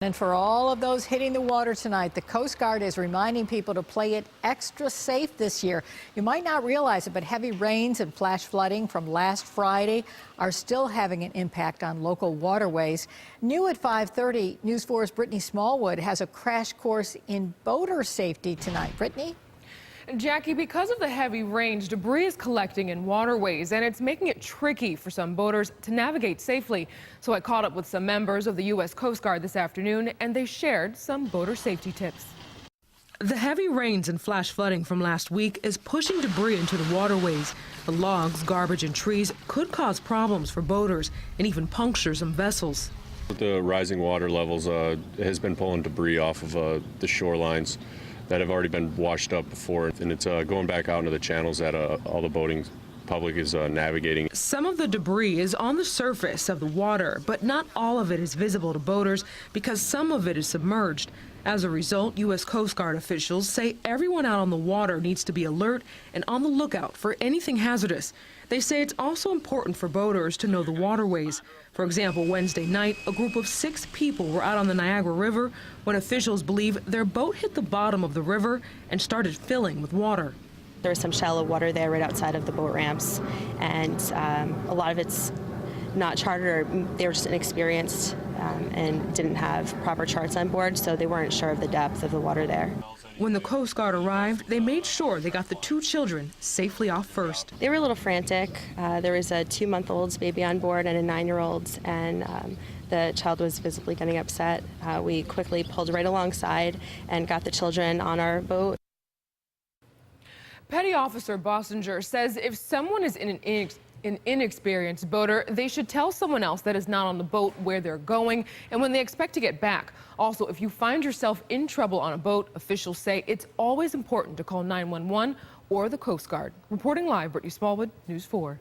And for all of those hitting the water tonight, the Coast Guard is reminding people to play it extra safe this year. You might not realize it, but heavy rains and flash flooding from last Friday are still having an impact on local waterways. New at 5:30, News 4's Brittany Smallwood has a crash course in boater safety tonight. Brittany? Jackie, because of the heavy rains, debris is collecting in waterways, and it's making it tricky for some boaters to navigate safely. So I caught up with some members of the U.S. Coast Guard this afternoon, and they shared some boater safety tips. The heavy rains and flash flooding from last week is pushing debris into the waterways. The logs, garbage, and trees could cause problems for boaters and even puncture some vessels. The rising water levels has been pulling debris off of the shorelines that have already been washed up before, and it's going back out into the channels that all the boating public is navigating. Some of the debris is on the surface of the water, but not all of it is visible to boaters because some of it is submerged. As a result, U.S. Coast Guard officials say everyone out on the water needs to be alert and on the lookout for anything hazardous. They say it's also important for boaters to know the waterways. For example, Wednesday night, a group of 6 people were out on the Niagara River when officials believe their boat hit the bottom of the river and started filling with water. There was some shallow water there right outside of the boat ramps, and a lot of it's not chartered, or they were just inexperienced and didn't have proper charts on board, so they weren't sure of the depth of the water there. When the Coast Guard arrived, they made sure they got the 2 children safely off first. They were a little frantic. There was a 2-month-old baby on board and a 9-year-old, and the child was visibly getting upset. We quickly pulled right alongside and got the children on our boat. Petty Officer Bossinger says if someone is an inexperienced boater, they should tell someone else that is not on the boat where they're going and when they expect to get back. Also, if you find yourself in trouble on a boat, officials say it's always important to call 911 or the Coast Guard. Reporting live, Brittany Smallwood, News 4.